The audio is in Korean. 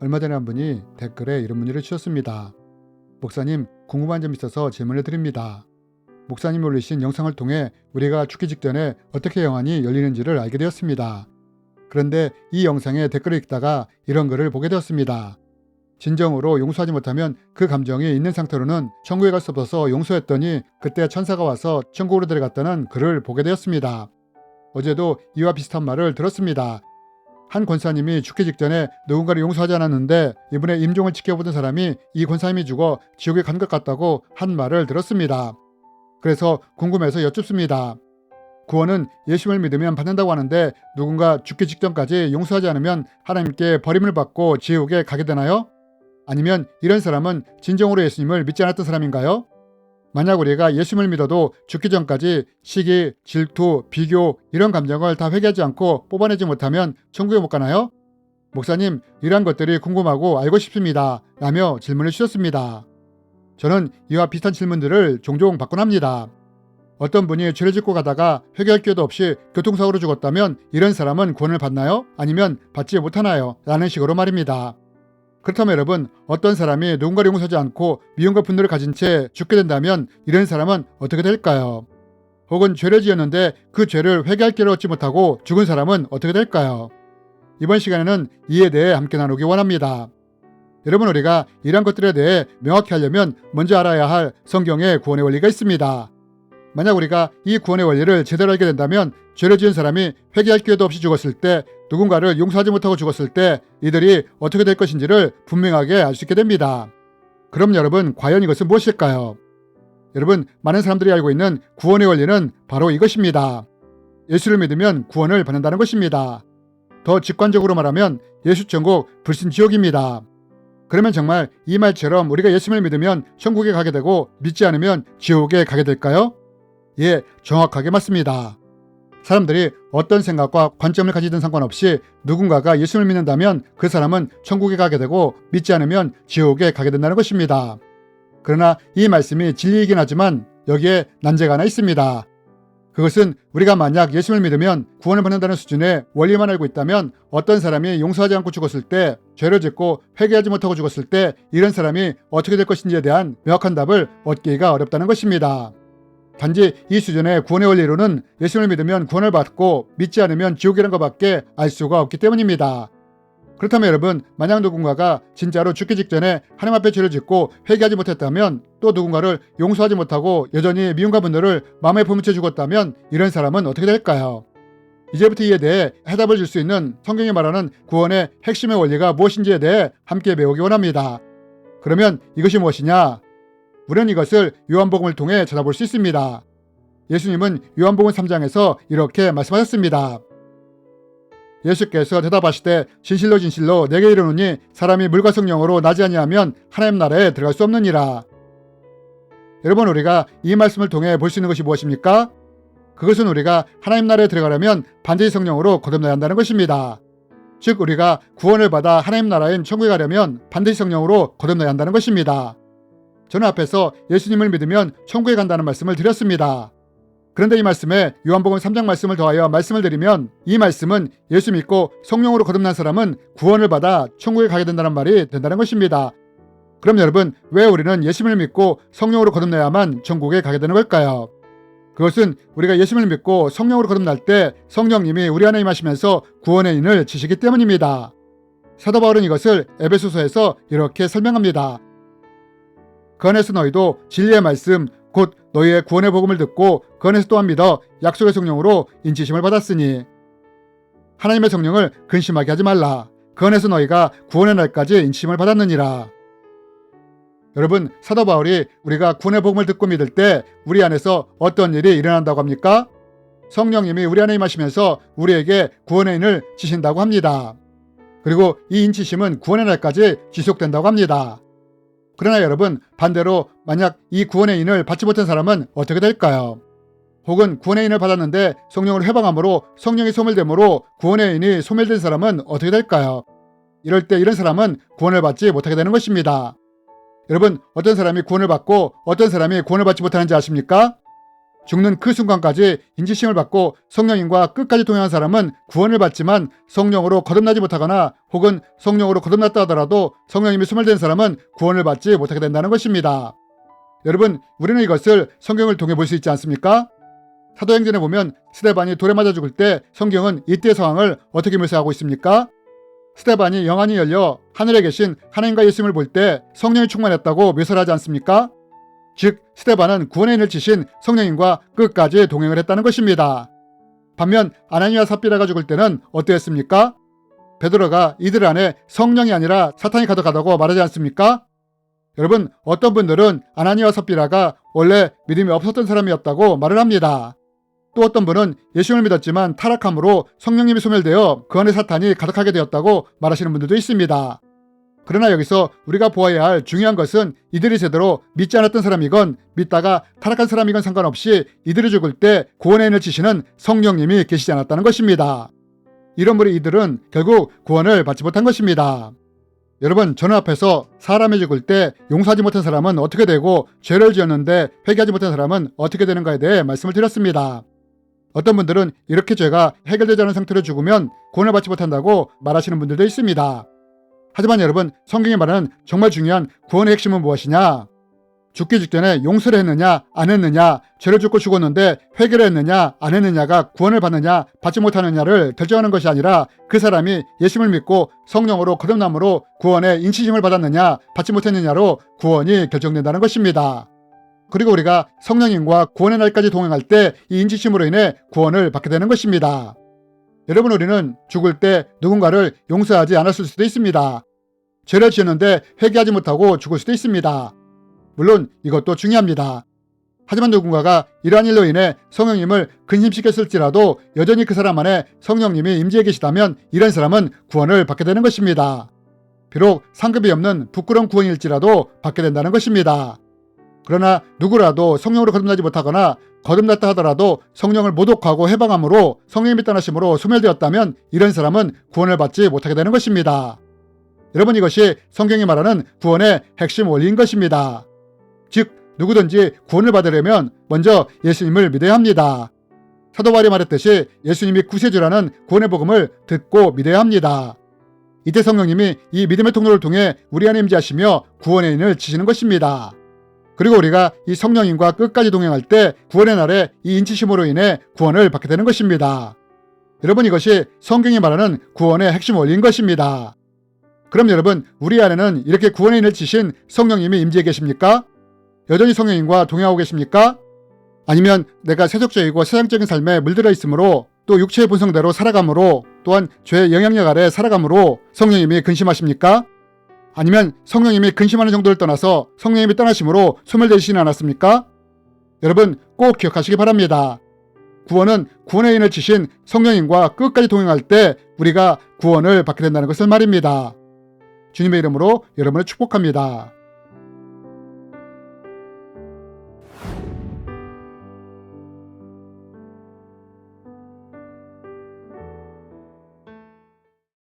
얼마 전에 한 분이 댓글에 이런 문의를 주셨습니다. 목사님, 궁금한 점 있어서 질문을 드립니다. 목사님이 올리신 영상을 통해 우리가 죽기 직전에 어떻게 영안이 열리는지를 알게 되었습니다. 그런데 이 영상에 댓글을 읽다가 이런 글을 보게 되었습니다. 진정으로 용서하지 못하면 그 감정이 있는 상태로는 천국에 갈 수 없어서 용서했더니 그때 천사가 와서 천국으로 데려갔다는 글을 보게 되었습니다. 어제도 이와 비슷한 말을 들었습니다. 한 권사님이 죽기 직전에 누군가를 용서하지 않았는데 이분의 임종을 지켜보던 사람이 이 권사님이 죽어 지옥에 간 것 같다고 한 말을 들었습니다. 그래서 궁금해서 여쭙습니다. 구원은 예수님을 믿으면 받는다고 하는데 누군가 죽기 직전까지 용서하지 않으면 하나님께 버림을 받고 지옥에 가게 되나요? 아니면 이런 사람은 진정으로 예수님을 믿지 않았던 사람인가요? 만약 우리가 예수님을 믿어도 죽기 전까지 시기, 질투, 비교 이런 감정을 다 회개하지 않고 뽑아내지 못하면 천국에 못 가나요? 목사님, 이러한 것들이 궁금하고 알고 싶습니다. 라며 질문을 주셨습니다. 저는 이와 비슷한 질문들을 종종 받곤 합니다. 어떤 분이 죄를 짓고 가다가 회개할 기회도 없이 교통사고로 죽었다면 이런 사람은 구원을 받나요? 아니면 받지 못하나요? 라는 식으로 말입니다. 그렇다면 여러분, 어떤 사람이 누군가를 용서하지 않고 미움과 분노를 가진 채 죽게 된다면 이런 사람은 어떻게 될까요? 혹은 죄를 지었는데 그 죄를 회개할 기회를 얻지 못하고 죽은 사람은 어떻게 될까요? 이번 시간에는 이에 대해 함께 나누기 원합니다. 여러분, 우리가 이러한 것들에 대해 명확히 하려면 먼저 알아야 할 성경의 구원의 원리가 있습니다. 만약 우리가 이 구원의 원리를 제대로 알게 된다면 죄를 지은 사람이 회개할 기회도 없이 죽었을 때, 누군가를 용서하지 못하고 죽었을 때 이들이 어떻게 될 것인지를 분명하게 알 수 있게 됩니다. 그럼 여러분, 과연 이것은 무엇일까요? 여러분, 많은 사람들이 알고 있는 구원의 원리는 바로 이것입니다. 예수를 믿으면 구원을 받는다는 것입니다. 더 직관적으로 말하면 예수 천국, 불신 지옥입니다. 그러면 정말 이 말처럼 우리가 예수님을 믿으면 천국에 가게 되고 믿지 않으면 지옥에 가게 될까요? 예, 정확하게 맞습니다. 사람들이 어떤 생각과 관점을 가지든 상관없이 누군가가 예수를 믿는다면 그 사람은 천국에 가게 되고 믿지 않으면 지옥에 가게 된다는 것입니다. 그러나 이 말씀이 진리이긴 하지만 여기에 난제가 하나 있습니다. 그것은 우리가 만약 예수를 믿으면 구원을 받는다는 수준의 원리만 알고 있다면 어떤 사람이 용서하지 않고 죽었을 때, 죄를 짓고 회개하지 못하고 죽었을 때 이런 사람이 어떻게 될 것인지에 대한 명확한 답을 얻기가 어렵다는 것입니다. 단지 이 수준의 구원의 원리로는 예수를 믿으면 구원을 받고 믿지 않으면 지옥이라는 것밖에 알 수가 없기 때문입니다. 그렇다면 여러분, 만약 누군가가 진짜로 죽기 직전에 하나님 앞에 죄를 짓고 회개하지 못했다면, 또 누군가를 용서하지 못하고 여전히 미움과 분노를 마음에 품으쳐 죽었다면 이런 사람은 어떻게 될까요? 이제부터 이에 대해 해답을 줄 수 있는 성경이 말하는 구원의 핵심의 원리가 무엇인지에 대해 함께 배우기 원합니다. 그러면 이것이 무엇이냐? 우리는 이것을 요한복음을 통해 찾아볼 수 있습니다. 예수님은 요한복음 3장에서 이렇게 말씀하셨습니다. 예수께서 대답하시되 진실로 진실로 내게 이르노니 사람이 물과 성령으로 나지 아니하면 하나님 나라에 들어갈 수 없느니라. 여러분, 우리가 이 말씀을 통해 볼 수 있는 것이 무엇입니까? 그것은 우리가 하나님 나라에 들어가려면 반드시 성령으로 거듭나야 한다는 것입니다. 즉, 우리가 구원을 받아 하나님 나라인 천국에 가려면 반드시 성령으로 거듭나야 한다는 것입니다. 저는 앞에서 예수님을 믿으면 천국에 간다는 말씀을 드렸습니다. 그런데 이 말씀에 요한복음 3장 말씀을 더하여 말씀을 드리면, 이 말씀은 예수 믿고 성령으로 거듭난 사람은 구원을 받아 천국에 가게 된다는 말이 된다는 것입니다. 그럼 여러분, 왜 우리는 예수님을 믿고 성령으로 거듭나야만 천국에 가게 되는 걸까요? 그것은 우리가 예수님을 믿고 성령으로 거듭날 때 성령님이 우리 안에 임하시면서 구원의 인을 지시기 때문입니다. 사도 바울은 이것을 에베소서에서 이렇게 설명합니다. 그 안에서 너희도 진리의 말씀 곧 너희의 구원의 복음을 듣고 그 안에서 또한 믿어 약속의 성령으로 인치심을 받았으니, 하나님의 성령을 근심하게 하지 말라. 그 안에서 너희가 구원의 날까지 인치심을 받았느니라. 여러분, 사도 바울이 우리가 구원의 복음을 듣고 믿을 때 우리 안에서 어떤 일이 일어난다고 합니까? 성령님이 우리 안에 임하시면서 우리에게 구원의 인을 지신다고 합니다. 그리고 이 인치심은 구원의 날까지 지속된다고 합니다. 그러나 여러분, 반대로 만약 이 구원의 인을 받지 못한 사람은 어떻게 될까요? 혹은 구원의 인을 받았는데 성령을 회방함으로 성령이 소멸됨으로 구원의 인이 소멸된 사람은 어떻게 될까요? 이럴 때 이런 사람은 구원을 받지 못하게 되는 것입니다. 여러분, 어떤 사람이 구원을 받고 어떤 사람이 구원을 받지 못하는지 아십니까? 죽는 그 순간까지 인지심을 받고 성령님과 끝까지 동행한 사람은 구원을 받지만 성령으로 거듭나지 못하거나 혹은 성령으로 거듭났다 하더라도 성령님이 소멸된 사람은 구원을 받지 못하게 된다는 것입니다. 여러분, 우리는 이것을 성경을 통해 볼 수 있지 않습니까? 사도행전에 보면 스데반이 돌에 맞아 죽을 때 성경은 이때의 상황을 어떻게 묘사하고 있습니까? 스데반이 영안이 열려 하늘에 계신 하나님과 예수님을 볼 때 성령이 충만했다고 묘사를 하지 않습니까? 즉 스데반은 구원의 인을 지신 성령님과 끝까지 동행을 했다는 것입니다. 반면 아나니와 삽비라가 죽을 때는 어떠했습니까? 베드로가 이들 안에 성령이 아니라 사탄이 가득하다고 말하지 않습니까? 여러분, 어떤 분들은 아나니와 삽비라가 원래 믿음이 없었던 사람이었다고 말을 합니다. 또 어떤 분은 예수님을 믿었지만 타락함으로 성령님이 소멸되어 그 안에 사탄이 가득하게 되었다고 말하시는 분들도 있습니다. 그러나 여기서 우리가 보아야 할 중요한 것은 이들이 제대로 믿지 않았던 사람이건 믿다가 타락한 사람이건 상관없이 이들이 죽을 때 구원의 인을 지시는 성령님이 계시지 않았다는 것입니다. 이러므로 이들은 결국 구원을 받지 못한 것입니다. 여러분, 저는 앞에서 사람이 죽을 때 용서하지 못한 사람은 어떻게 되고 죄를 지었는데 회개하지 못한 사람은 어떻게 되는가에 대해 말씀을 드렸습니다. 어떤 분들은 이렇게 죄가 해결되지 않은 상태로 죽으면 구원을 받지 못한다고 말하시는 분들도 있습니다. 하지만 여러분, 성경이 말하는 정말 중요한 구원의 핵심은 무엇이냐? 죽기 직전에 용서를 했느냐 안 했느냐, 죄를 짓고 죽었는데 회개를 했느냐 안 했느냐가 구원을 받느냐 받지 못하느냐를 결정하는 것이 아니라 그 사람이 예수님을 믿고 성령으로 거듭남으로 구원의 인치심을 받았느냐 받지 못했느냐로 구원이 결정된다는 것입니다. 그리고 우리가 성령님과 구원의 날까지 동행할 때 이 인치심으로 인해 구원을 받게 되는 것입니다. 여러분, 우리는 죽을 때 누군가를 용서하지 않았을 수도 있습니다. 죄를 지었는데 회개하지 못하고 죽을 수도 있습니다. 물론 이것도 중요합니다. 하지만 누군가가 이러한 일로 인해 성령님을 근심시켰을지라도 여전히 그 사람 안에 성령님이 임재해 계시다면 이런 사람은 구원을 받게 되는 것입니다. 비록 상급이 없는 부끄러운 구원일지라도 받게 된다는 것입니다. 그러나 누구라도 성령으로 거듭나지 못하거나 거듭났다 하더라도 성령을 모독하고 해방함으로 성령님이 떠나심으로 소멸되었다면 이런 사람은 구원을 받지 못하게 되는 것입니다. 여러분, 이것이 성경이 말하는 구원의 핵심 원리인 것입니다. 즉 누구든지 구원을 받으려면 먼저 예수님을 믿어야 합니다. 사도 바울이 말했듯이 예수님이 구세주라는 구원의 복음을 듣고 믿어야 합니다. 이때 성령님이 이 믿음의 통로를 통해 우리 안에 임재하시며 구원의 인을 지시는 것입니다. 그리고 우리가 이 성령님과 끝까지 동행할 때 구원의 날에 이 인치심으로 인해 구원을 받게 되는 것입니다. 여러분, 이것이 성경이 말하는 구원의 핵심 원리인 것입니다. 그럼 여러분, 우리 안에는 이렇게 구원의 인을 지신 성령님이 임재해 계십니까? 여전히 성령님과 동행하고 계십니까? 아니면 내가 세속적이고 세상적인 삶에 물들어 있으므로 또 육체의 본성대로 살아감으로 또한 죄의 영향력 아래 살아감으로 성령님이 근심하십니까? 아니면 성령님이 근심하는 정도를 떠나서 성령님이 떠나심으로 소멸되시진 않았습니까? 여러분, 꼭 기억하시기 바랍니다. 구원은 구원의 인을 지신 성령님과 끝까지 동행할 때 우리가 구원을 받게 된다는 것을 말입니다. 주님의 이름으로 여러분을 축복합니다.